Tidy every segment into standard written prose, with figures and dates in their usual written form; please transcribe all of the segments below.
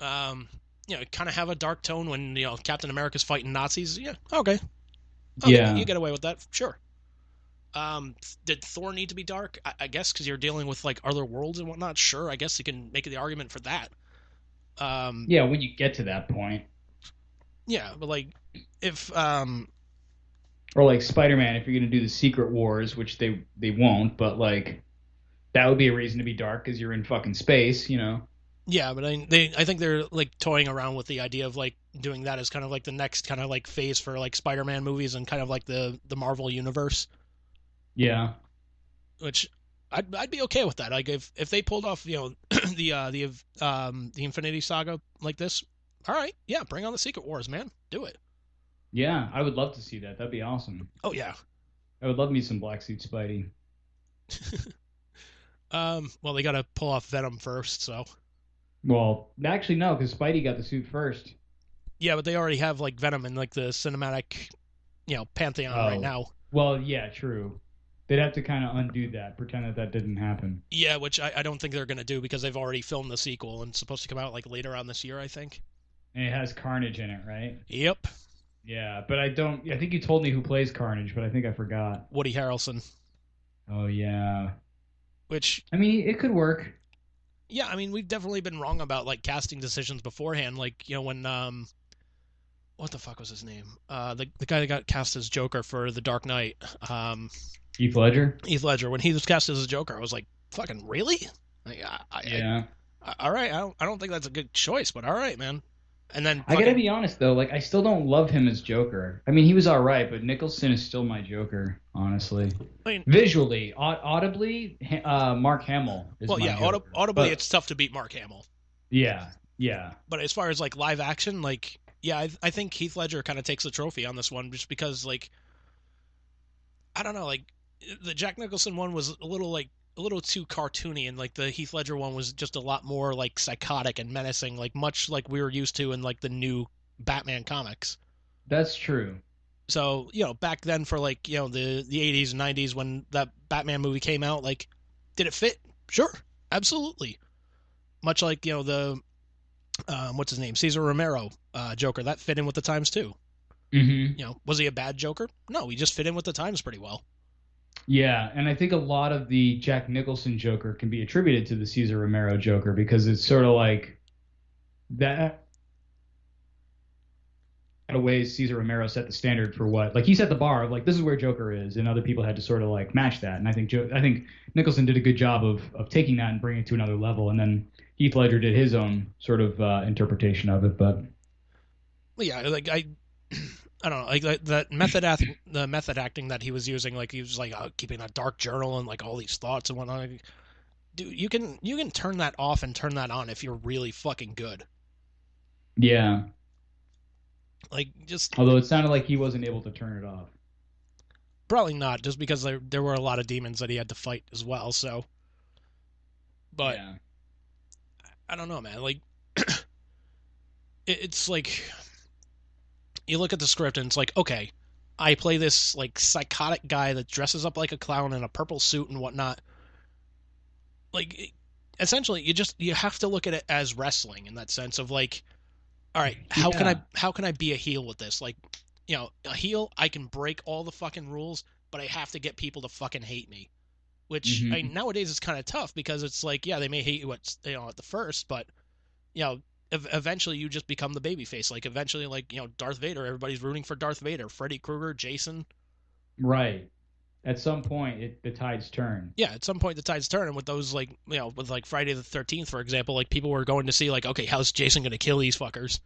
Kind of have a dark tone when Captain America's fighting Nazis. Yeah, okay, you Yeah. get away with that, sure. Did Thor need to be dark? I guess because you're dealing with like other worlds and whatnot. Sure, I guess you can make the argument for that. Um, Yeah, when you get to that point. yeah, but like if Or like Spider-Man, if you're gonna do the Secret Wars, which they won't, but like that would be a reason to be dark because you're in fucking space, you know? yeah, but I think they're like toying around with the idea of like doing that as kind of like the next kind of like phase for like Spider-Man movies and kind of like the Marvel universe, Yeah. which I'd be okay with that. Like if they pulled off the Infinity Saga like this, all right, yeah, bring on the Secret Wars, man, do it. Yeah, I would love to see that. That'd be awesome. Oh yeah. I would love me some Black Suit Spidey. Well, they got to pull off Venom first, so Well, actually no, because Spidey got the suit first. yeah, but they already have like Venom in like the cinematic, pantheon right Oh. now. Well, yeah, true. They'd have to kind of undo that, pretend that that didn't happen. Yeah, which I don't think they're gonna do because they've already filmed the sequel and it's supposed to come out like later on this year, I think. And it has Carnage in it, right? Yep, Yeah, but I don't. I think you told me who plays Carnage, but I think I forgot. Woody Harrelson. Oh yeah. Which, I mean, it could work. yeah, I mean, we've definitely been wrong about like casting decisions beforehand. Like, when what the fuck was his name? The guy that got cast as Joker for The Dark Knight, Heath Ledger. Heath Ledger. When he was cast as a Joker, I was like, fucking really? Like, Yeah. all right, I don't think that's a good choice, but all right, man. And then I gotta fucking be honest though, like I still don't love him as Joker. I mean, he was all right, but Nicholson is still my Joker, honestly. I mean, Visually, audibly, Mark Hamill is well, my yeah, Joker. audibly, But it's tough to beat Mark Hamill. yeah, yeah, But as far as like live action, like, yeah, I think Heath Ledger kind of takes the trophy on this one just because, like, I don't know, like the Jack Nicholson one was a little too cartoony, and like the Heath Ledger one was just a lot more like psychotic and menacing, like much like we were used to in like the new Batman comics. that's true. So back then for like the 80s and 90s when that Batman movie came out, like, did it fit? Sure, absolutely. Much like the what's his name, Cesar Romero Joker, that fit in with the times too. Hmm. Was he a bad Joker? No, he just fit in with the times pretty well. Yeah, and I think a lot of the Jack Nicholson Joker can be attributed to the Cesar Romero Joker because it's sort of like that of ways Cesar Romero set the standard for what like he set the bar of like this is where Joker is, and other people had to sort of like match that. And I think Nicholson did a good job of taking that and bringing it to another level. And then Heath Ledger did his own sort of interpretation of it. But Well, yeah, like I don't know, like the method acting that he was using, like he was like keeping a dark journal and like all these thoughts and whatnot. Like, dude, you can turn that off and turn that on if you're really fucking good. yeah, Like, just although it sounded like he wasn't able to turn it off. probably not, just because there were a lot of demons that he had to fight as well. So, but Yeah, I don't know, man. Like, it's like you look at the script and it's like, okay, I play this like psychotic guy that dresses up like a clown in a purple suit and whatnot. Like, essentially, you have to look at it as wrestling in that sense of like, all right, yeah, how can I be a heel with this? Like, a heel, I can break all the fucking rules, but I have to get people to fucking hate me. Which I mean, hmm, nowadays is kind of tough because it's like, yeah, they may hate you at the first, but eventually you just become the babyface. Like eventually, like Darth Vader, everybody's rooting for Darth Vader, Freddy Krueger, Jason. right. At some point, the tides turn. Yeah, at some point the tides turn, and with those like with like Friday the 13th, for example, like people were going to see like, okay, how's Jason gonna kill these fuckers?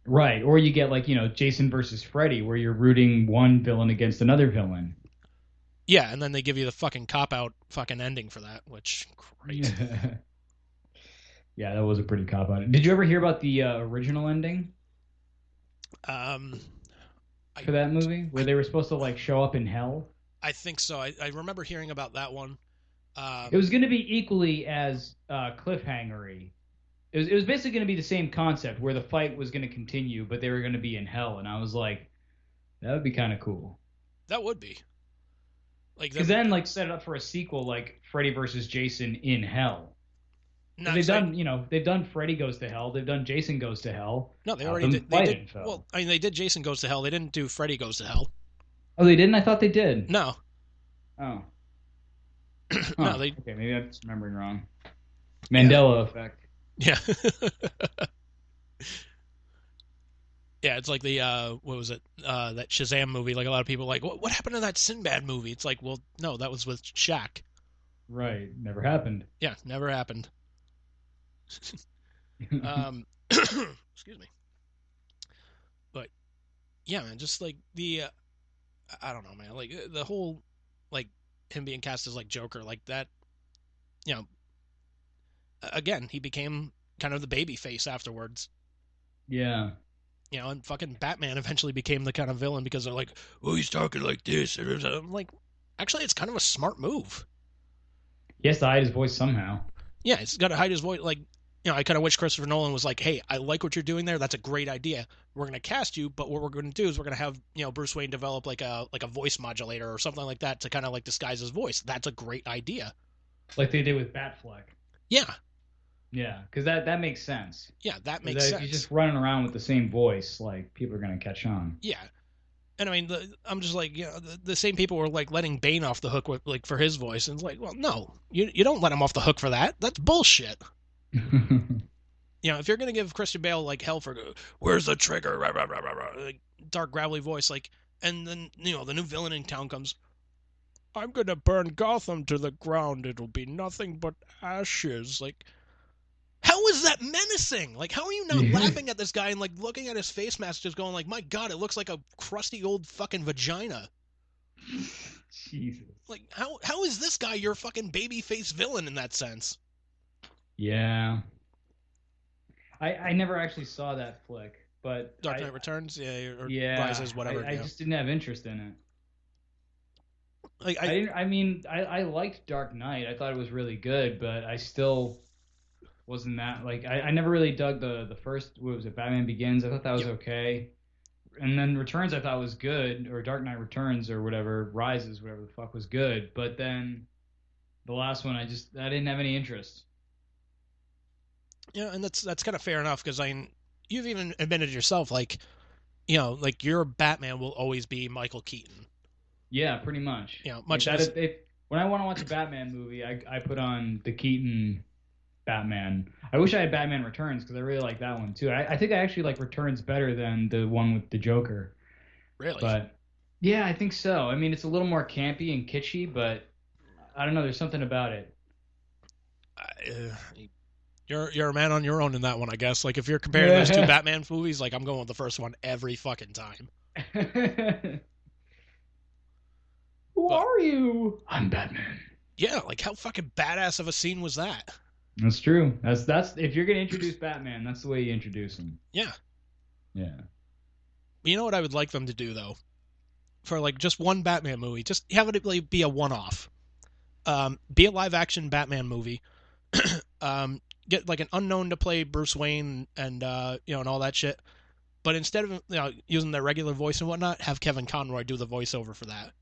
Right. Or you get like, Jason versus Freddy, where you're rooting one villain against another villain. Yeah, and then they give you the fucking cop out fucking ending for that, which great. Yeah, that was a pretty cop out. Did you ever hear about the original ending Um, I for that movie, where I they were supposed to like show up in hell? I think so. I remember hearing about that one. It Um, was going to be equally as cliffhangery. It was basically going to be the same concept, where the fight was going to continue, but they were going to be in hell. And I was like, that would be kind of cool. that would be like Because them. then, like, set it up for a sequel, like Freddy versus Jason in hell. Not They've excited. done, they've done Freddy Goes to Hell. They've done Jason Goes to Hell. No, they Have already them did. They fight did. in Well, Fell. I mean, they did Jason Goes to Hell. They didn't do Freddy Goes to Hell. Oh, they didn't? I thought they did. No, Oh, no, huh. they. Okay, maybe I'm just remembering wrong. Yeah, Mandela effect. yeah, yeah. It's like the what was it? That Shazam movie. Like a lot of people are like, what happened to that Sinbad movie? It's like, well, no, that was with Shaq. Right. Never happened. Yeah, never happened. Excuse me. But yeah, man, just like the I don't know, man. Like the whole like him being cast as like Joker, like that. You know, again, he became kind of the baby face afterwards. Yeah. You know, and fucking Batman eventually became the kind of villain because they're like, oh, he's talking like this. And I'm like, actually, it's kind of a smart move. He has to hide his voice somehow. Yeah, he's got to hide his voice. Like, I kind of wish Christopher Nolan was like, hey, I like what you're doing there. That's a great idea. We're going to cast you, but what we're going to do is we're going to have, Bruce Wayne develop like a voice modulator or something like that to kind of like disguise his voice. That's a great idea. Like they did with Batfleck. Yeah. Yeah, because that makes sense. Yeah, that makes If sense. you're just running around with the same voice, like people are gonna catch on. Yeah. And I mean, I'm just like, the same people were like letting Bane off the hook with like for his voice, and it's like, well, no, you don't let him off the hook for that. That's bullshit. If you're gonna give Christian Bale like hell for where's the trigger, rah, rah, rah, rah, rah, like, dark gravelly voice, like, and then the new villain in town comes, I'm gonna burn Gotham to the ground. It'll be nothing but ashes. Like, how is that menacing? Like, how are you not laughing at this guy and like looking at his face mask, just going like, my God, it looks like a crusty old fucking vagina. Jesus. Like, how is this guy your fucking baby face villain in that sense? Yeah. I never actually saw that flick, but Dark Knight Returns, or yeah, Rises, whatever. I just didn't have interest in it. Like I liked Dark Knight. I thought it was really good, but I still wasn't that like I never really dug the first, what was it, Batman Begins. I thought that was okay. And then Returns I thought was good, or Dark Knight Returns or whatever, Rises, whatever the fuck was good. But then the last one I didn't have any interest. Yeah, and that's kind of fair enough because you've even admitted yourself like like your Batman will always be Michael Keaton. Yeah, pretty much. Much like as when I want to watch a Batman movie, I put on the Keaton Batman. I wish I had Batman Returns because I really like that one too. I think I actually like Returns better than the one with the Joker. Really? But yeah, I think so. I mean, it's a little more campy and kitschy, but I don't know. There's something about it. You're a man on your own in that one, I guess. Like if you're comparing those two Batman movies, like I'm going with the first one every fucking time. Who are you? I'm Batman. Yeah, like how fucking badass of a scene was that? That's true. That's if you're gonna introduce Batman, that's the way you introduce him. Yeah. Yeah. You know what I would like them to do though? For like just one Batman movie, just have it like, be a one-off. Be a live-action Batman movie. Get like an unknown to play Bruce Wayne and and all that shit. But instead of using their regular voice and whatnot, have Kevin Conroy do the voiceover for that.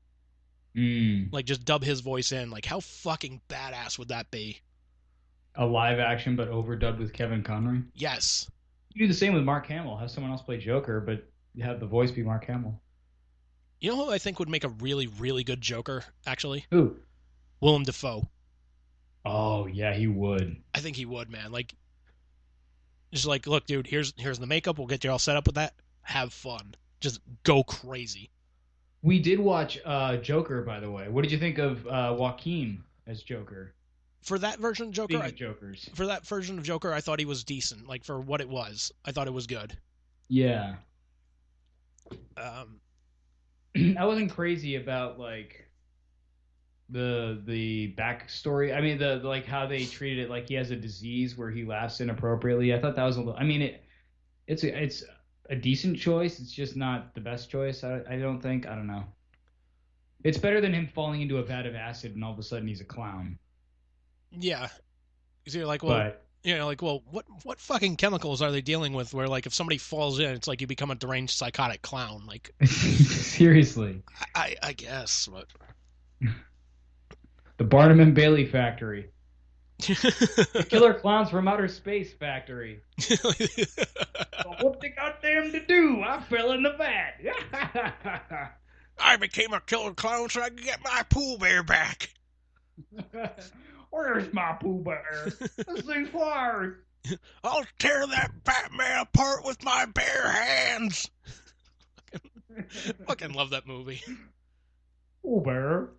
Like just dub his voice in. Like how fucking badass would that be? A live action but overdubbed with Kevin Conroy? Yes. You do the same with Mark Hamill. Have someone else play Joker, but have the voice be Mark Hamill. You know who I think would make a really, really good Joker, actually? Who? Willem Dafoe. Oh, yeah, he would. I think he would, man. Like, just like, look, dude, here's the makeup. We'll get you all set up with that. Have fun. Just go crazy. We did watch Joker, by the way. What did you think of Joaquin as Joker? For that version of Joker, Jokers. For that version of Joker, I thought he was decent. Like for what it was, I thought it was good. Yeah. I wasn't crazy about like the backstory. I mean, the like how they treated it, like he has a disease where he laughs inappropriately. I thought that was a little. I mean, it's a decent choice. It's just not the best choice. I don't think. I don't know. It's better than him falling into a vat of acid and all of a sudden he's a clown. Yeah. So you're like, well, what fucking chemicals are they dealing with where, like, if somebody falls in, it's like you become a deranged psychotic clown? Like, seriously. I guess, but... The Barnum and Bailey factory. The killer clowns from outer space factory. So what they got them to do? I fell in the vat. I became a killer clown so I could get my Pooh Bear back. Where's my Pooh Bear? This thing's fires. I'll tear that Batman apart with my bare hands. Fucking love that movie. Pooh Bear.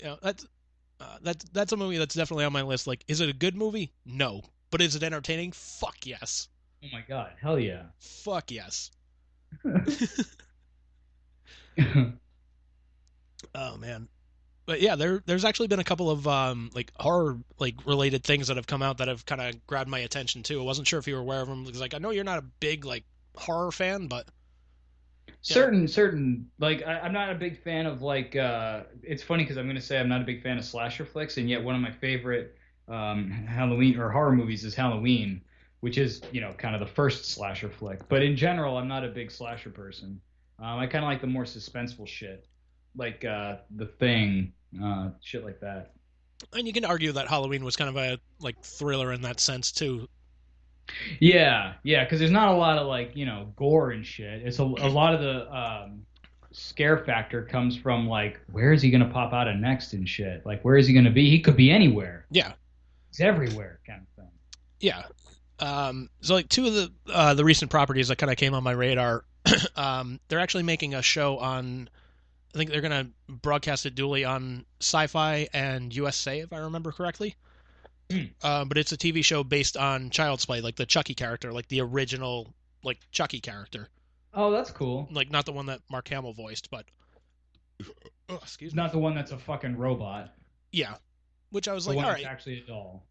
Yeah, that's a movie that's definitely on my list. Like, is it a good movie? No. But is it entertaining? Fuck yes. Oh my god, hell yeah. Fuck yes. Oh man. But yeah, there's actually been a couple of like horror like related things that have come out that have kind of grabbed my attention too. I wasn't sure if you were aware of them because like I know you're not a big like horror fan, but you know, certain like I'm not a big fan of like it's funny because I'm gonna say I'm not a big fan of slasher flicks, and yet one of my favorite Halloween or horror movies is Halloween, which is kind of the first slasher flick. But in general, I'm not a big slasher person. I kind of like the more suspenseful shit, like The Thing, shit like that. and you can argue that Halloween was kind of a like thriller in that sense too. Yeah, yeah, because there's not a lot of like gore and shit. It's a lot of the scare factor comes from like where is he gonna pop out of next and shit. Like where is he gonna be? He could be anywhere. Yeah. He's everywhere, kind of thing. Yeah. So like two of the recent properties that kind of came on my radar, they're actually making a show on. I think they're gonna broadcast it dually on Sci-Fi and USA, if I remember correctly. But it's a TV show based on Child's Play, like the Chucky character, like the original like Chucky character. Oh, that's cool. Like not the one that Mark Hamill voiced, but oh, excuse me. Not the one that's a fucking robot. Yeah. Which I was The like, one all that's right. actually a doll.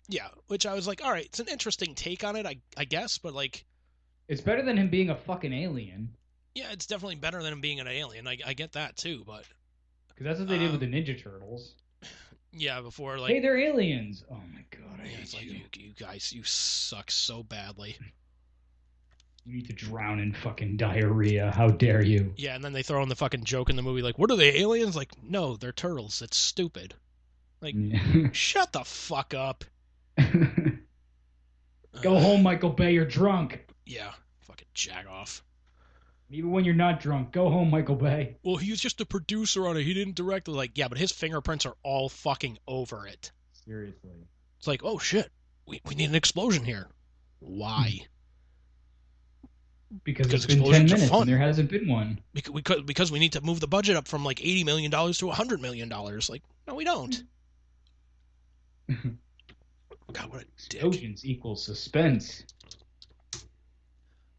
Yeah. Which I was like, all right, it's an interesting take on it, I guess, but like It's better than him being a fucking alien. yeah, it's definitely better than him being an alien. I get that too, but Because that's what they did with the Ninja Turtles. yeah, before Hey, like they're aliens. Oh my god, I yeah, hate it's like you. you guys, you suck so badly. You need to drown in fucking diarrhea. How dare you? Yeah, and then they throw in the fucking joke in the movie, like, what are they, aliens? Like, no, they're turtles. It's stupid. Like, shut the fuck up. Go home, Michael Bay. You're drunk. Yeah, fucking jag off. Even when you're not drunk, go home, Michael Bay. Well, he was just a producer on it. He didn't direct it. Like, yeah, but his fingerprints are all fucking over it. Seriously. It's like, oh shit, we need an explosion here. Why? Because it's been 10 minutes and there hasn't been one. Because we need to move the budget up from like $80 million to $100 million. Like, no, we don't. God, what a dick. Explosions equals suspense.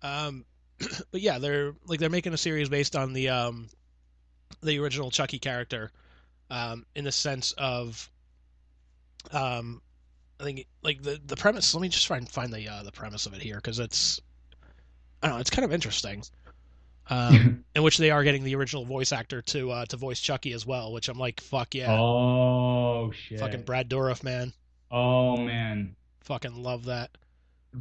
But yeah, they're making a series based on the original Chucky character, in the sense of, I think like the premise. Let me just find the premise of it here because it's, I don't know, it's kind of interesting. In which they are getting the original voice actor to voice Chucky as well, which I'm like, fuck yeah. Oh shit. Fucking Brad Dourif, man. Oh man. Fucking love that.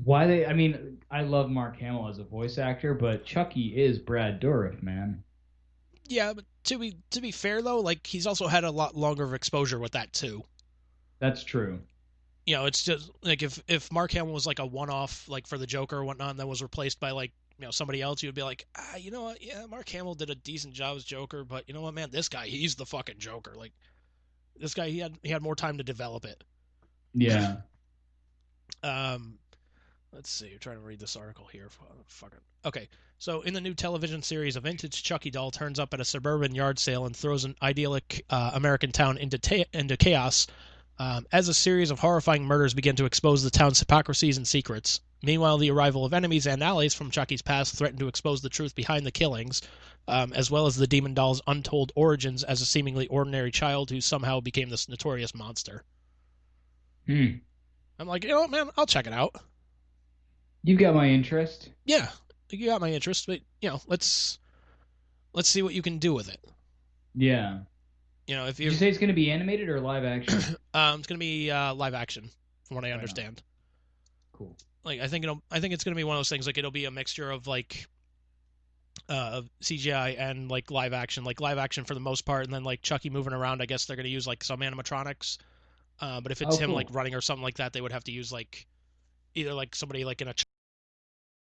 I mean, I love Mark Hamill as a voice actor, but Chucky is Brad Dourif, man. Yeah, but to be fair though, like he's also had a lot longer of exposure with that too. That's true. It's just like if Mark Hamill was like a one-off, like for the Joker or whatnot, and then was replaced by like somebody else, you'd be like, you know what? Yeah, Mark Hamill did a decent job as Joker, but you know what, man, this guy, he's the fucking Joker. Like this guy, he had more time to develop it. Yeah. Let's see. I'm trying to read this article here. Fucking okay. So in the new television series, a vintage Chucky doll turns up at a suburban yard sale and throws an idyllic American town into chaos. As a series of horrifying murders begin to expose the town's hypocrisies and secrets. Meanwhile, the arrival of enemies and allies from Chucky's past threaten to expose the truth behind the killings, as well as the demon doll's untold origins as a seemingly ordinary child who somehow became this notorious monster. I'm like, you know what, man? I'll check it out. You got my interest. Yeah, you got my interest, but let's see what you can do with it. Yeah. If you say it's going to be animated or live action? It's going to be live action, from what I understand. Cool. Like I think it's going to be one of those things. Like it'll be a mixture of like CGI and like live action. Like live action for the most part, and then like Chucky moving around. I guess they're going to use like some animatronics. But if it's Oh, him like cool. running or something like that, they would have to use like either like somebody like in a